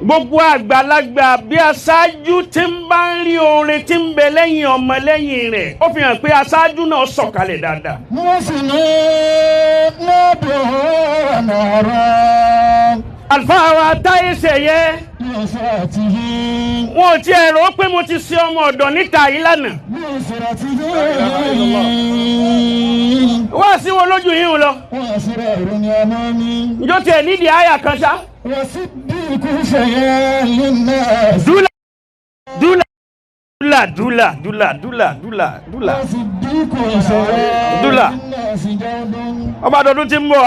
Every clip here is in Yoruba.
gbogbo àgbàlagbà bí aṣáájú tí ń bá ń rí oore tí ń bẹ lẹ́yìn ọmọ lẹ́yìn rẹ̀ ó fi hàn pé aṣáájú náà sọ̀kalẹ̀ dáadáa. àlùfáà wa táyé ṣẹ̀yẹ wọn ò tiẹ̀ rò pé mo ti ṣe ọmọ ọ̀dọ̀ níta yìí lánàá. wá sí wọn lójú yìí lọ. njó tiẹ̀ nídìí àyà kan ṣá. dúlà ọba dọdún tí ń bọ̀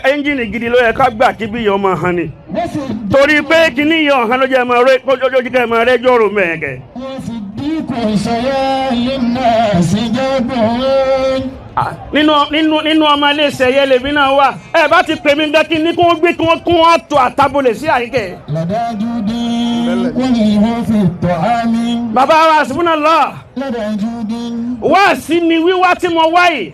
ẹ́ńjìnì gidi ló yẹ ká gbà kí bí ọmọ hàn ni torí pé kíní yọ hàn ló jẹ́ ẹ̀mọ rẹ jọ̀rọ̀ mẹ́ẹ̀kẹ́. nínú ọmọ ilé ìṣẹ̀yẹ lèmi náà wà ẹ bá ti pè mí dẹ́kí ní kí wọ́n gbé kí wọ́n á tó àtàbọ̀lẹ̀ sí àyíkẹ́. bàbá wa subhanallah wá sí ni wíwá tí mo wáyé.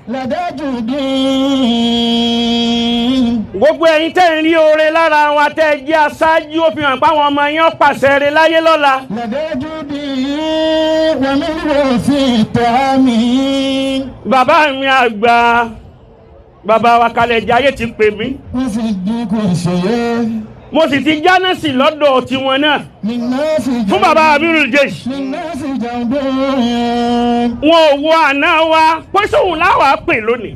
gbogbo ẹ̀yin tẹ́ ń rí oore lára wa tẹ́ jẹ́ aṣáájú ó fi hàn páwọn ọmọ yẹn pàṣẹ rẹ̀ láyé lọ́la. bàbá mi àgbà bàbá wa kalẹ̀ jayé ti pè mí. mo sì ti jáná sí lọ́dọ̀ tiwọn náà fún bàbá Amirul Jaysh. wọn ò wo àná wa pé sóhun láwàá pè lónìí.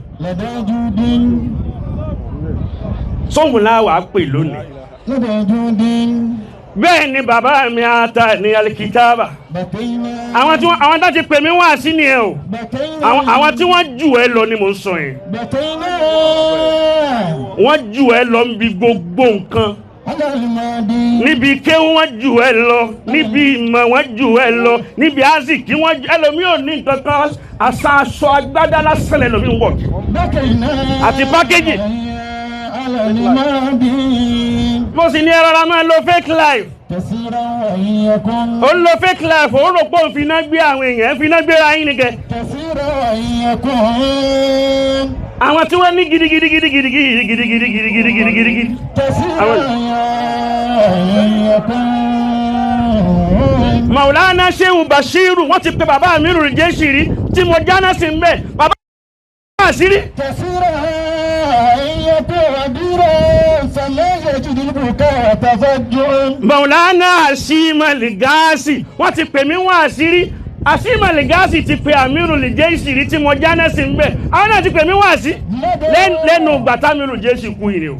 sóhun láwàá pè lónìí. bẹ́ẹ̀ ni bàbá mi ata ní alikitaba. àwọn tó ti pè mí wá sí ni ẹ o. àwọn tí wọ́n jù ẹ lọ ni mò ń sọ yẹn. wọ́n jù ẹ lọ níbi gbogbo nǹkan. níbi kéwú wọ́n jù ẹ lọ níbi ìmọ̀ wọ́n jù ẹ lọ níbi azikí wọ́n ẹlòmíì ò ní nǹkan kan aṣọ agbádá lásán ẹlòmíì ń wọ̀ àti pákéjì. mo sì ní ẹ rọra máa lo fake life. ó ń lo fake life ó rò pé òun fi iná gbé àwọn èèyàn fi iná gbéra yín nìkẹ́. àwọn tí wọ́n ní gidigidi. Maulana Sheikh Bashiru wọ́n ti pe bàbá Amirul Jaysh tí mo jáná sí ń bẹ̀ bàbá àṣírí. Maulana Ashima Ligasi wọ́n ti pè mí wọ́n àṣírí. Ashima Ligasi ti pe Amirul Jaysh tí mo jáná sí ń bẹ̀ àwọn náà ti pè mí wọ́n àṣí lẹ́nu gbàtà Amirul Jaysh kú yìí o.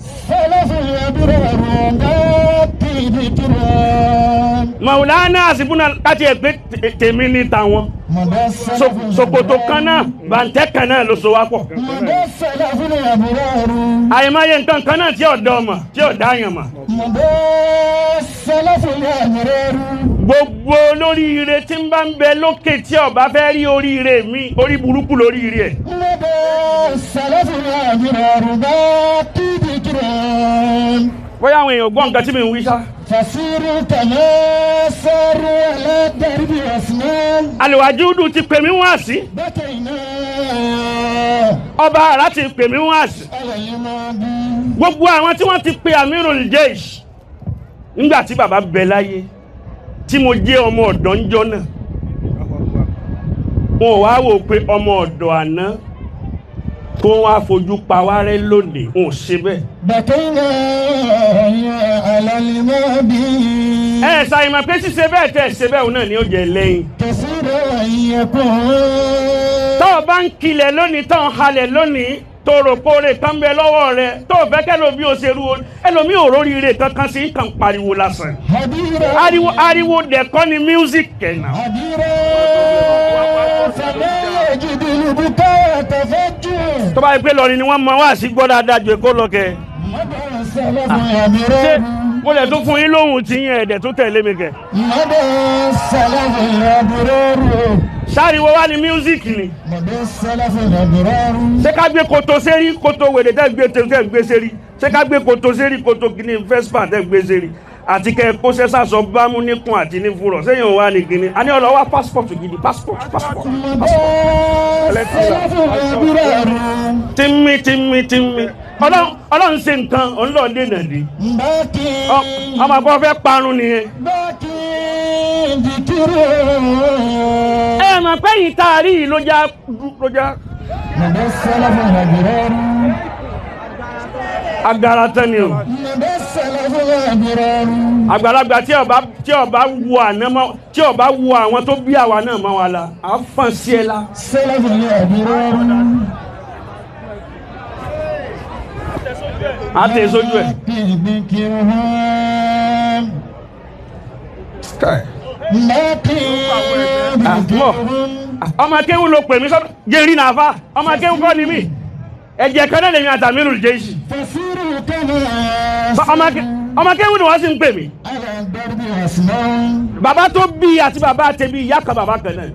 Maulana asibuna láti ẹgbẹ́ tèmi ní tàwọn ṣòkòtò kan náà bàǹtẹ́ kan náà ló so wá pọ̀. àyèmáyé nǹkan kan náà tí ọ̀dọ́ ọmọ tí ọ̀dá àyàn mà. gbogbo olóríire tí ń bá ń bẹ lókè tí ọba fẹ́ rí oríire mi orí burúkú lóríire ẹ̀. bóyá àwọn èèyàn gbọ́ nǹkan tí mi ń wí sá. Àlùwàjúdù ti pè mí wá sí. ọba àrà ti pè mí wá sí. gbogbo àwọn tí wọ́n ti pe Amirul Jaysh nígbà tí bàbá bẹ láyé tí mo jẹ́ ọmọ ọ̀dọ́ ńjọ́ náà wọn ò wá wò pé ọmọ ọ̀dọ́ àná kó wá fojú pa wá rẹ́ lónìí wọn ò ṣe bẹ́ẹ̀. bàtẹ́yìnà alálìmọ́ bí. ẹ ṣàìmọ̀ pé ṣíṣe bẹ́ẹ̀ tẹ̀ ṣe bẹ́ẹ̀ náà ni ó jẹ lẹ́yìn. kẹsìrò ìyẹ̀kọ́. tó o bá ń kilẹ̀ lónìí tó ń halẹ̀ lónìí tó rò kóore kan bẹ lọ́wọ́ rẹ tó o fẹ́ kẹ́lòmí ò ṣerú ẹlòmí ò róríire kankan sí kan pariwo lásán. ariwo dẹ̀kọ́ ni music kẹ̀nà. tó bá yẹ pé lọrin ni wọ́n mọ wá sí gbọ́ dáadáa ju èkó lọ kẹ. ṣé mo lè tún fún yín lóhùn tí yín ẹ̀dẹ̀ tó tẹ̀lé mi kẹ. sáriwo wá ní music ni. ṣé ká gbé koto sérí koto wèrè tẹ́ gbé sérí ṣé ká gbé koto sérí koto kìíní vespa tẹ́ gbé sérí àti kẹ́ kó sẹ́sà sọ bámú níkùn àti ní fúrọ̀ sẹ́yìn òun wá ní kíní a ní ọlọ́wà passport gidi passport tìmí ọlọ́run ṣe nǹkan ọlọ́ọ̀dẹ́ nàdí ọmọ àgbọ̀ fẹ́ parun nìyẹn ẹ mọ̀ pé yìí taari yìí ló já agara tán ni o àgbàlagbà tí ọba wu àná mọ́ tí ọba wu àwọn tó bí àwa náà mọ́ wa la à ń fọ́n sí ẹ la. a tẹ̀ sójú ẹ̀. ọmọ akéwù ló pè mí sọ́dọ̀ jẹ́rìí náà fa ọmọ akéwù kọ́ ni mí ẹ̀jẹ̀ kan náà lèmi àtàmírù jẹ́ ìṣì ọmọ akéwù ni wọ́n sì ń pè mí bàbá tó bí àti bàbá àtẹ̀bí ìyá kan bàbá kan náà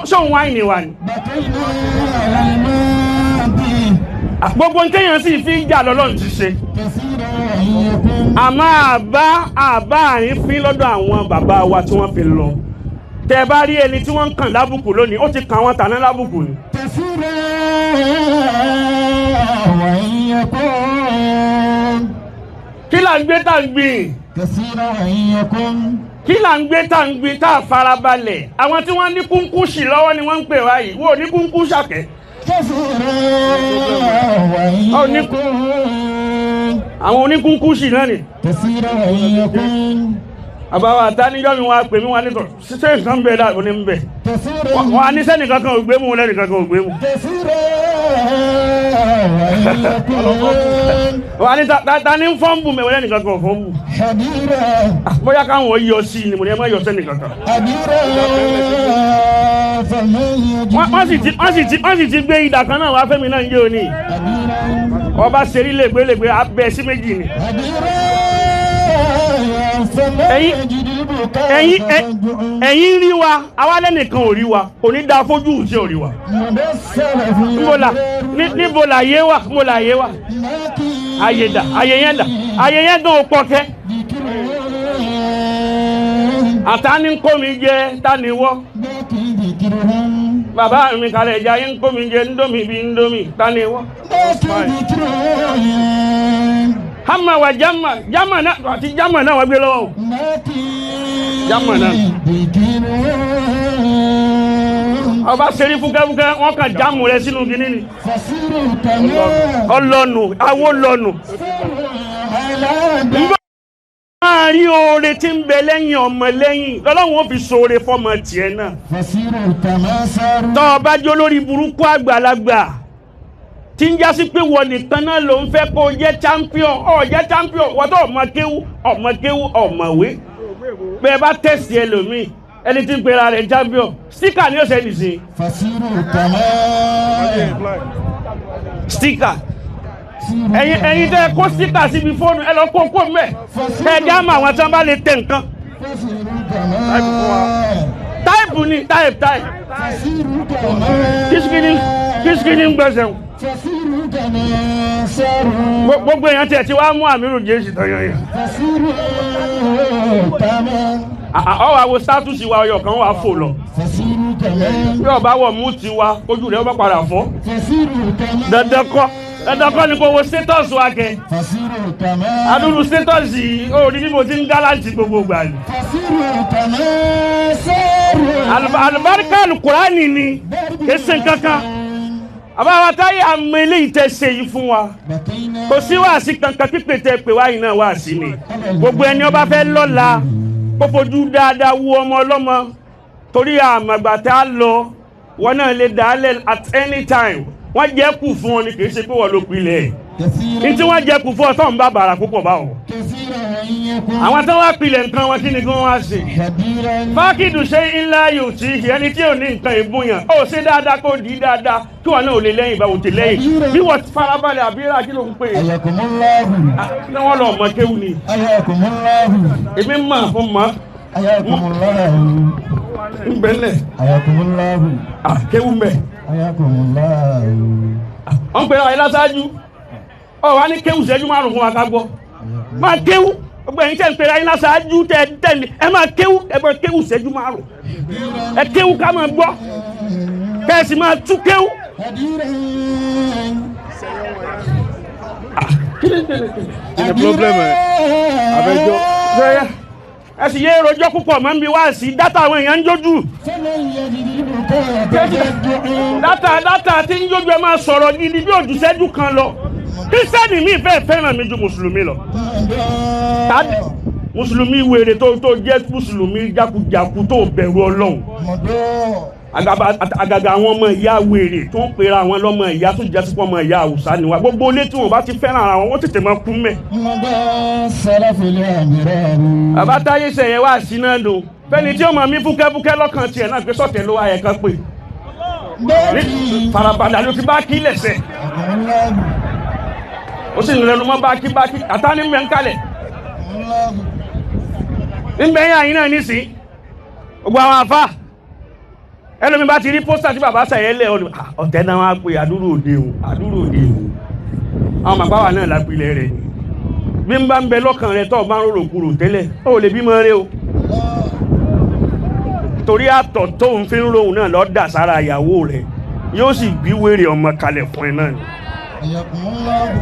ṣó ń wáìnì wa ni gbogbo ntẹ́yàn sì fi ń jà lọ́lọ́run ti ṣe àmọ́ àbá àrífín lọ́dọ̀ àwọn bàbá wa tí wọ́n fi lọ tẹ́ bá rí ẹni tí wọ́n ń kàn lábùkù lónìí ó ti kàn wọ́n tàná lábùkù ni. kí là ń gbé tá ń gbìn kí là ń gbé tá ń gbìn tá a farabalẹ̀ àwọn tí wọ́n ní kúnkúṣì lọ́wọ́ ni wọ́n ń pè wáyìí wọ́n ò ní kúnkúṣàkẹ́. àwọn oníkúnkúṣì náà ni àbáwá àtàníjọ́ mi wọ́n á pè mí wọ́n á nítọ̀ ṣíṣẹ́ nǹkan bẹ́ẹ̀ dáàbò ní bẹ́ẹ̀ wọ́n á ní sẹ́nìkan kan ò gbé mú lẹ́nìkan kan ò gbé mú wọ́n á ní ta ní fọ́ǹbù mẹ́wọ́ lẹ́nìkan kan ò fọ́ǹbù bóyá káwọn yọ sí i ni mo ní ẹ má yọ sẹ́nìkan kan wọ́n sì ti gbé ìdà kan náà wá fẹ́mi náà ń jẹ́ òní ọba ṣerí lẹ́gbẹ́lẹ́gbẹ́ abẹ́ sí méjì ni ẹ̀yin rí wa àwa lẹ́nìkan ò rí wa kò ní dá fojú tí ò rí wa níbo là yé wa mo là yé wa ayé dà ayé yẹn gan ò pọ̀kẹ́ àtàní ń kó mi jẹ tániwọ́ bàbá mi kalẹ̀ ẹja yín ń kó mi jẹ ńdómi bí ńdómi tániwọ́ hama wa jama náà àti jama náà wọ́n gbé lọ́wọ́ jama náà ọba sẹ́rí fúnkẹ́fúnkẹ́ wọ́n kàn jámù rẹ sínú gíní ni ọlọ́nu awó lọ́nu máa rí oore tí ń bẹ lẹ́yìn ọmọ lẹ́yìn lọ́lọ́run ó fi ṣoore fọ́mọ tiẹ̀ náà tọ́ ọba jó lórí burúkú àgbàlagbà tí ń jásí pé wọ́n nìkan náà ló ń fẹ́ kó jẹ́ champion jẹ́ champion wọ́n tó ọmọ kéwú ọ̀mọ̀wé bẹ́ẹ̀ bá tẹ̀sí ẹlòmíì ẹni tí ń pera rẹ̀ champion sticker ni ó ṣe nìsín sticker ẹ̀yin tẹ́ kó sticker síbi fóònù ẹ lọ kó mẹ́ ẹ já mọ́ àwọn tí wọ́n bá lè tẹ̀ nǹkan táìpù ni táìpù kìsìkìní ń gbẹ̀sẹ̀ gbogbo èèyàn tí ẹ ti wá mú àmírù jésì tọyọ yẹn ọwọ́ àwọ sátúsì wa ọyọ kan wà fò lọ bí ọba wọ̀ mú ti wa ojú rẹ̀ ọba padà fọ́ dandan kọ́ ni kò wo status wa kẹ adúlù status yìí ó ní bí mo ti ń gálàǹtì gbogbo gbà ní alùbáríkà alùkùránì ni kẹsẹ̀ kankan àbáwá táyé àmọ́ eléyìí tẹ́ ṣe yìí fún wa kò sí wáàsí kankan pípé tẹ́ pé wáyìí náà wáàsí ni gbogbo ẹni ọba fẹ́ lọ́la kó fojú dáadáa wú ọmọ ọlọ́mọ torí àmàgbà tá a lọ wọn náà lè dálẹ̀ at any time wọ́n jẹ́ kù fún ọ ni kì í ṣe pé wọ́n ló pilẹ̀ ní tí wọ́n jẹ́ kù fún ọ tó ń bá bàrà púpọ̀ báwọ̀ àwọn tó wá pilẹ̀ nǹkan wọn kí ni kí wọ́n wá ṣe fákìdù ṣe ńlá yóò tí ẹni tí ò ní nǹkan ìbúyàn ó ṣe dáadáa kó di dáadáa kí wọn náà ò lè lẹ́yìn ìbáwò tè lẹ́yìn bí wọ́n farabalẹ̀ àbíra kí ló ń pè é ní wọ́n lọ mọ kéwù ni èmi mọ̀ fún mọ́ nbẹ̀lẹ̀ kéwù mbẹ̀ wọ́n pè é láṣáájú ọ wá ní kéwù ṣẹ́jú márùn-ún fún wa ká gbọ́ máa kéwù gbogbo ẹ̀yin tẹ́ ń pera yín láṣáájú tẹ́ tẹ̀lé ẹ máa kéwú ṣẹ́jú márùn ẹ kéwú ká máa gbọ́ kẹ́sì máa tú kéwú. kí ni problem ẹ abẹ́jọ́ ẹ sì yé rojọ́ púpọ̀ máa ń bi wá sí dátà àwọn èèyàn ń jójú dátà tí ń jójú ẹ máa sọ̀rọ̀ gidi bí òjù ṣẹ́jú kan lọ kírísítẹ́nì mi fẹ́ràn mi ju mùsùlùmí lọ mùsùlùmí wèrè tó jẹ́ mùsùlùmí jákujàku tó bẹ̀rù Ọlọ́run àgàgà àwọn ọmọ ìyá wèrè tó ń pera àwọn lọ́mọ ìyá tó jẹ́ sípò ọmọ ìyá Haúsá ni wa gbogbo ilé tí wọ́n bá ti fẹ́ràn ara wọn wọ́n tètè máa kú mẹ́. bàbá táyé sẹ̀yẹ wá sí náà lò fẹ́ni tí ó máa mí fúkẹ́fúkẹ́ lọ́kàn tiẹ̀ náà pé sọ̀tẹ̀ ló wáyé kan pé farabalẹ̀ ló ti bá kí lẹ̀sẹ̀ ó sì ń lẹnu mọ́ bákí àtàní mẹ́ ń kalẹ̀ nígbẹ̀yìn àyín náà nísìn gbogbo àwọn àfá ẹlòmí bá ti rí pósítà tí bàbá sàyẹ́lẹ̀ ọ̀tẹ́ náà wá pé àdúrò òde o àwọn màpáwà náà lápilẹ̀ rẹ̀ bí ń bá ń bẹ lọ́kàn rẹ̀ tó bá ń rò kúrò tẹ́lẹ̀ ó lè bímọ rẹ̀ o torí àtọ̀ tó ń fi ń rohùn náà lọ dà sára ìyàwó rẹ̀ yóò sì bí wèrè ọmọ kalẹ̀ fún ẹ náà ni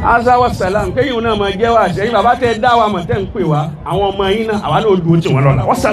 azawa salam kéyìn náà máa jẹ́ wá àṣẹ yín bàbá tẹ́ dá wa mọ̀ tẹ́ ń pè wá àwọn ọmọ yín náà àwa náà dúró tí wọ́n lọ́la wọ́n sàlám.